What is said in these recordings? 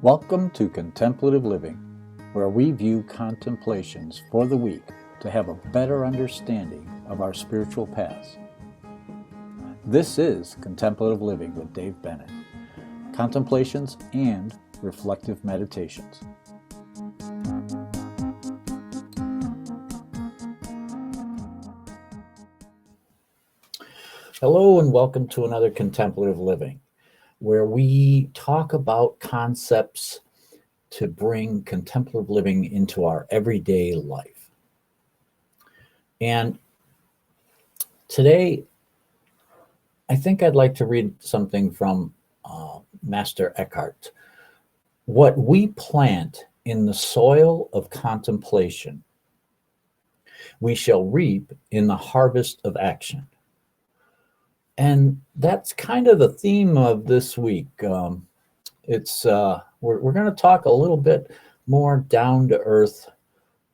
Welcome to Contemplative Living, where we view contemplations for the week to have a better understanding of our spiritual paths. This is Contemplative Living with Dave Bennett, contemplations and reflective meditations. Hello and welcome to another Contemplative Living, where we talk about concepts to bring contemplative living into our everyday life. And today, I think I'd like to read something from Master Eckhart. What we plant in the soil of contemplation, we shall reap in the harvest of action. And that's kind of the theme of this week. We're going to talk a little bit more down to earth,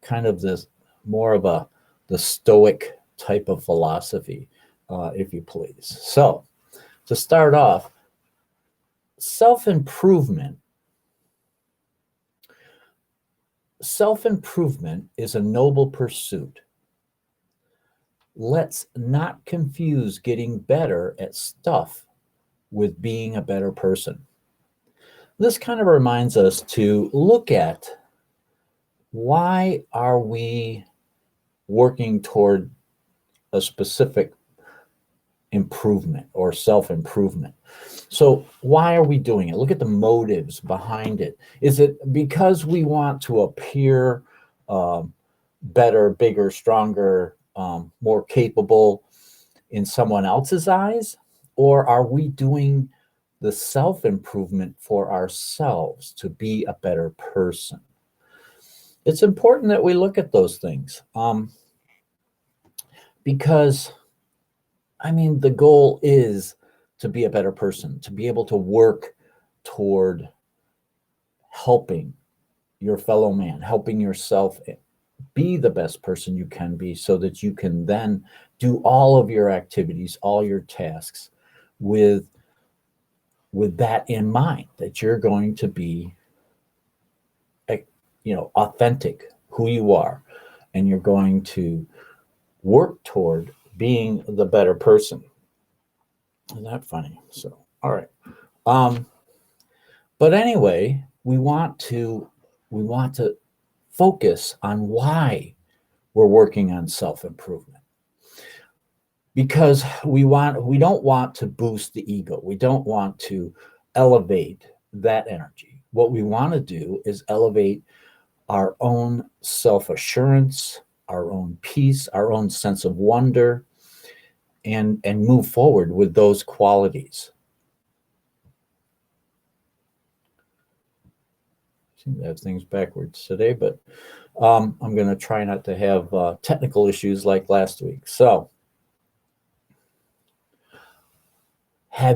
kind of this more of the Stoic type of philosophy, if you please. So, to start off, self-improvement. Self-improvement is a noble pursuit. Let's not confuse getting better at stuff with being a better person. This kind of reminds us to look at why are we working toward a specific improvement or self-improvement. So why are we doing it? Look at the motives behind it. Is it because we want to appear better, bigger, stronger, more capable in someone else's eyes? Or are we doing the self-improvement for ourselves to be a better person? It's important that we look at those things because, the goal is to be a better person, to be able to work toward helping your fellow man, helping yourself be the best person you can be, so that you can then do all of your activities, all your tasks with that in mind, that you're going to be, authentic, who you are, and you're going to work toward being the better person. Isn't that funny? So, all right. But anyway, we want to focus on why we're working on self-improvement. Because we don't want to boost the ego. We don't want to elevate that energy. What we want to do is elevate our own self-assurance, our own peace, our own sense of wonder, and move forward with those qualities. I have things backwards today, but I'm going to try not to have technical issues like last week. So,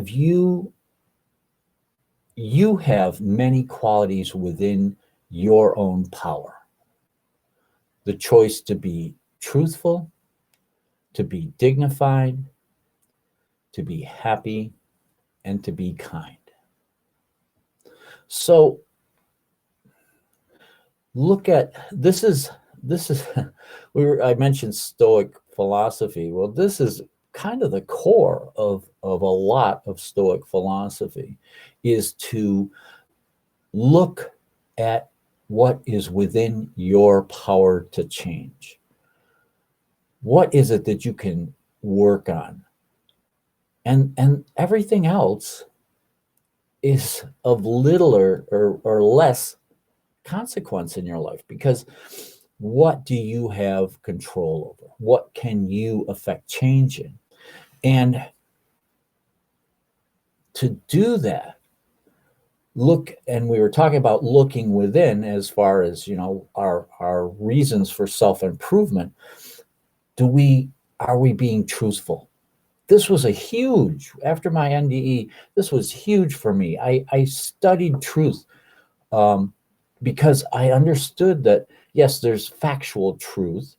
you have many qualities within your own power. The choice to be truthful, to be dignified, to be happy, and to be kind. So, look at this is I mentioned Stoic philosophy. Well, this is kind of the core of a lot of Stoic philosophy, is to look at what is within your power to change. What is it that you can work on? And everything else is of little or less consequence in your life, because what do you have control over? What can you affect change in? And to do that, and we were talking about looking within as far as, our reasons for self-improvement. Are we being truthful? This was after my NDE, this was huge for me. I studied truth because I understood that, yes, there's factual truth,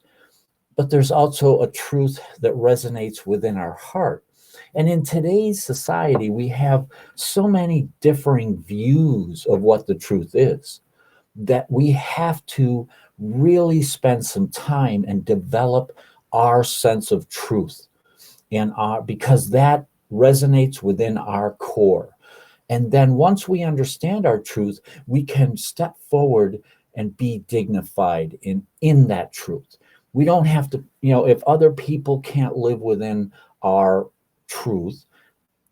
but there's also a truth that resonates within our heart. And in today's society, we have so many differing views of what the truth is that we have to really spend some time and develop our sense of truth and our, because that resonates within our core. And then once we understand our truth, we can step forward and be dignified in that truth. We don't have to, if other people can't live within our truth,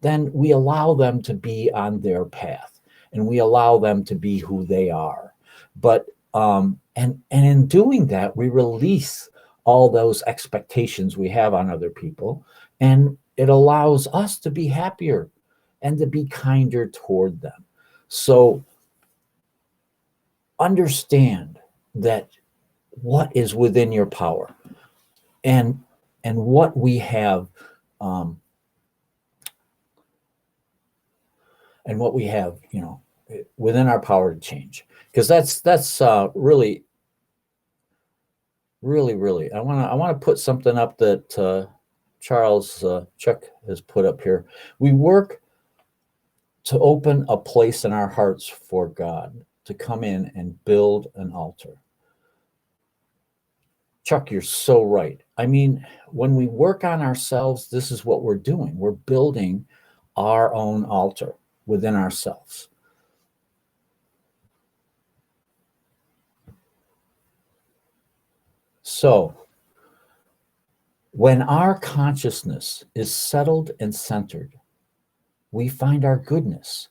then we allow them to be on their path and we allow them to be who they are. But and in doing that, we release all those expectations we have on other people, and it allows us to be happier and to be kinder toward them. So understand that what is within your power and what we have and what we have, within our power to change. Because that's really, really, really. I want to put something up that Charles Chuck has put up here. We work to open a place in our hearts for God to come in and build an altar. Chuck, you're so right. I mean, when we work on ourselves, this is what we're doing. We're building our own altar within ourselves. So, when our consciousness is settled and centered, we find our goodness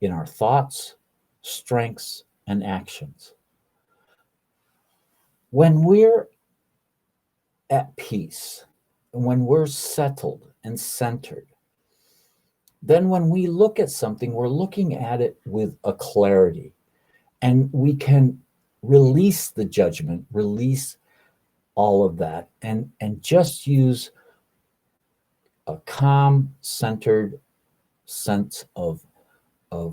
in our thoughts, strengths, and actions. When we're at peace, when we're settled and centered, then when we look at something, we're looking at it with a clarity, and we can release the judgment, release all of that, and just use a calm, centered sense of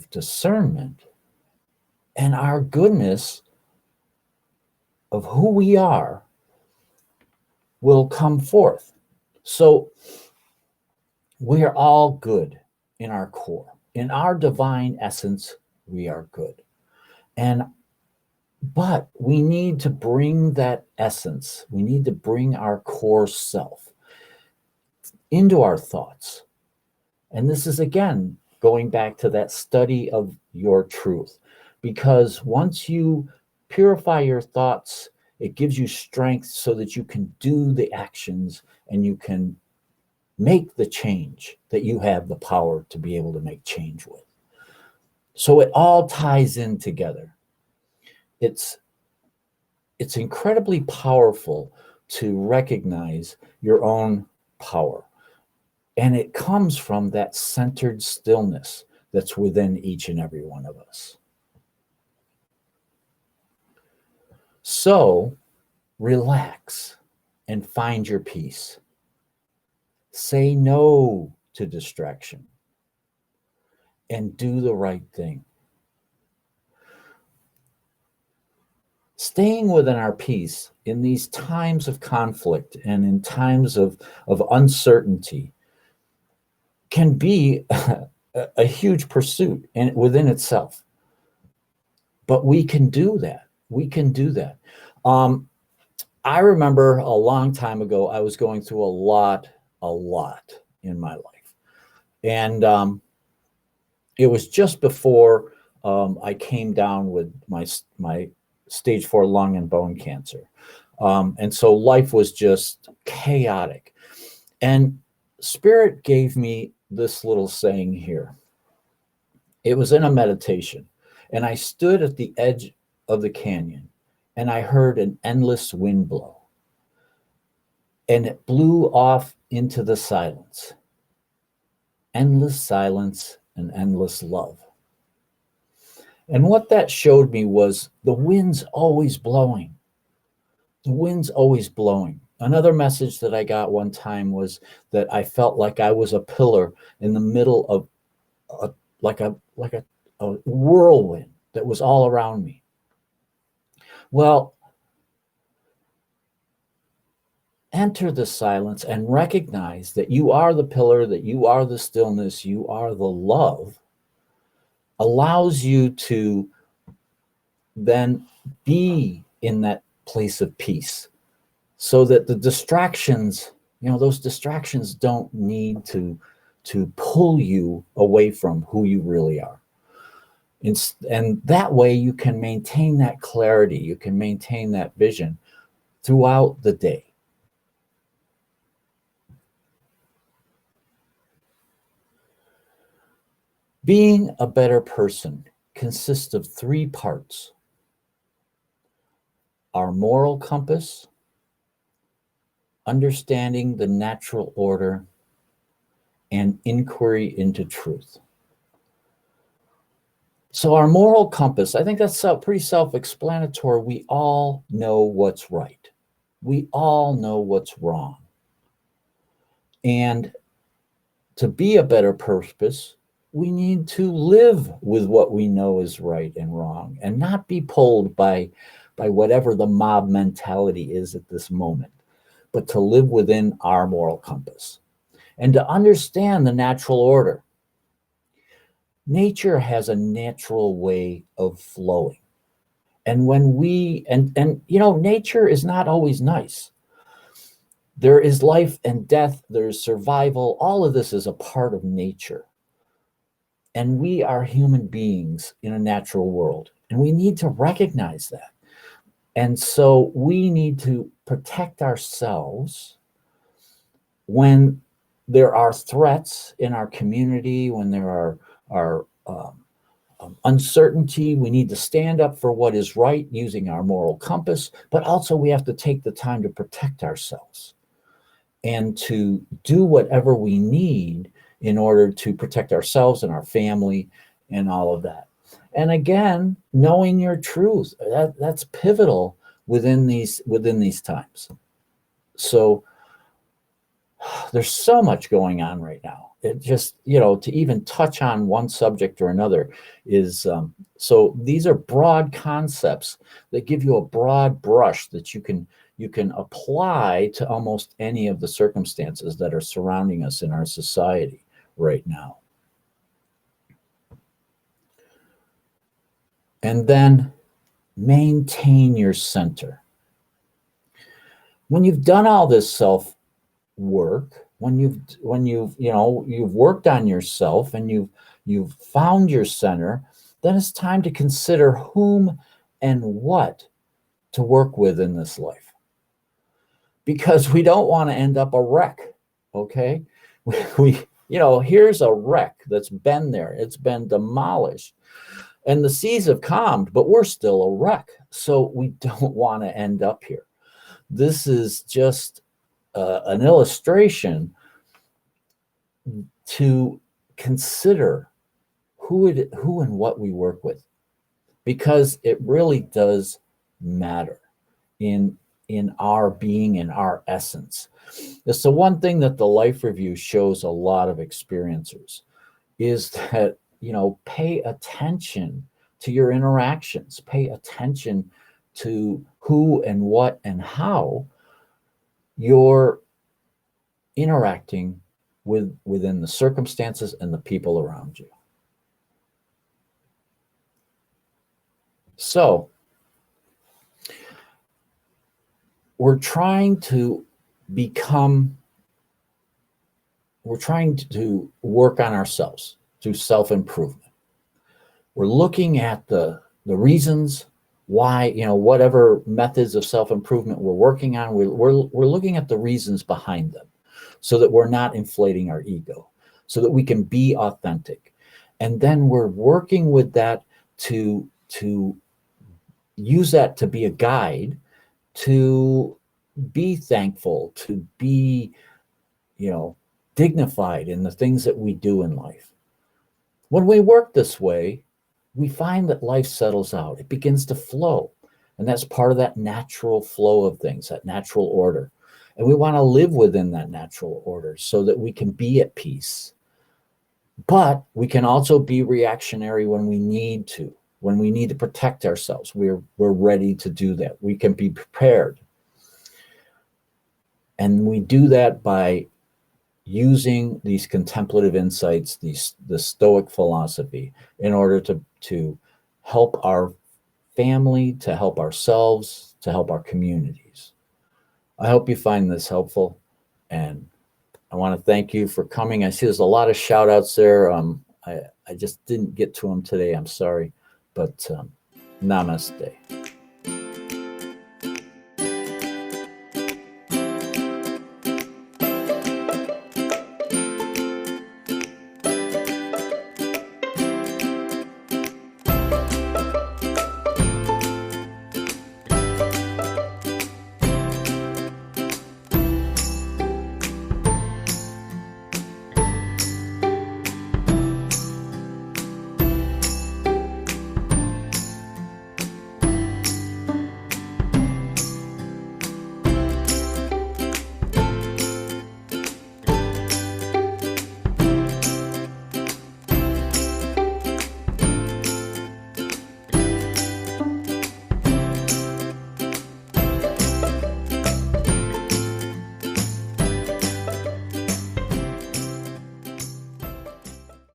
discernment, and our goodness of who we are will come forth. So we are all good in our core. In our divine essence, we are good. But we need to bring that essence, we need to bring our core self into our thoughts. And this is, again, going back to that study of your truth. Because once you purify your thoughts, it gives you strength so that you can do the actions and you can make the change that you have the power to be able to make change with. So it all ties in together. It's incredibly powerful to recognize your own power. And it comes from that centered stillness that's within each and every one of us. So relax and find your peace. Say no to distraction and do the right thing. Staying within our peace in these times of conflict and in times of uncertainty can be a huge pursuit within itself. But we can do that. We can do that. I remember a long time ago, I was going through a lot in my life. And it was just before I came down with my stage 4 lung and bone cancer. And so life was just chaotic. And Spirit gave me this little saying here. It was in a meditation. And I stood at the edge of the canyon and I heard an endless wind blow. And it blew off into the silence. Endless silence and endless love. And what that showed me was the wind's always blowing. The wind's always blowing. Another message that I got one time was that I felt like I was a pillar in the middle of a whirlwind that was all around me. Well, enter the silence and recognize that you are the pillar, that you are the stillness, you are the love, allows you to then be in that place of peace, so that the distractions, those distractions don't need to pull you away from who you really are. And that way you can maintain that clarity, you can maintain that vision throughout the day. Being a better person consists of three parts: our moral compass, understanding the natural order, and inquiry into truth. So our moral compass, I think that's pretty self-explanatory. We all know what's right. We all know what's wrong. And to be a better purpose, we need to live with what we know is right and wrong, and not be pulled by whatever the mob mentality is at this moment, but to live within our moral compass and to understand the natural order. Nature has a natural way of flowing. And when we, nature is not always nice. There is life and death, there's survival. All of this is a part of nature. And we are human beings in a natural world, and we need to recognize that. And so we need to protect ourselves when there are threats in our community, when there are uncertainty. We need to stand up for what is right using our moral compass, but also we have to take the time to protect ourselves and to do whatever we need in order to protect ourselves and our family and all of that. And again, knowing your truth, that's pivotal within these times. So there's so much going on right now. It just, to even touch on one subject or another is, so these are broad concepts that give you a broad brush that you can apply to almost any of the circumstances that are surrounding us in our society right now. And then maintain your center. When you've done all this self work, when you've worked on yourself and you've found your center, then it's time to consider whom and what to work with in this life, because we don't want to end up a wreck. Okay, we here's a wreck that's been there, it's been demolished, and the seas have calmed, but we're still a wreck. So we don't want to end up here. This is just an illustration to consider who and what we work with, because it really does matter in our being, in our essence. It's the one thing that the life review shows a lot of experiencers is that, pay attention to your interactions, pay attention to who and what and how you're interacting within the circumstances and the people around you. So we're trying to work on ourselves through self-improvement. We're looking at the reasons why, whatever methods of self-improvement we're working on, we're looking at the reasons behind them, so that we're not inflating our ego, so that we can be authentic. And then we're working with that to use that to be a guide, to be thankful, to be, dignified in the things that we do in life. When we work this way, we find that life settles out. It begins to flow. And that's part of that natural flow of things, that natural order. And we want to live within that natural order so that we can be at peace. But we can also be reactionary when we need to protect ourselves. We're ready to do that. We can be prepared. And we do that by using these contemplative insights, the Stoic philosophy, in order to help our family, to help ourselves, to help our communities. I hope you find this helpful, and I want to thank you for coming. I see there's a lot of shout outs there. I just didn't get to them today. I'm sorry, but namaste.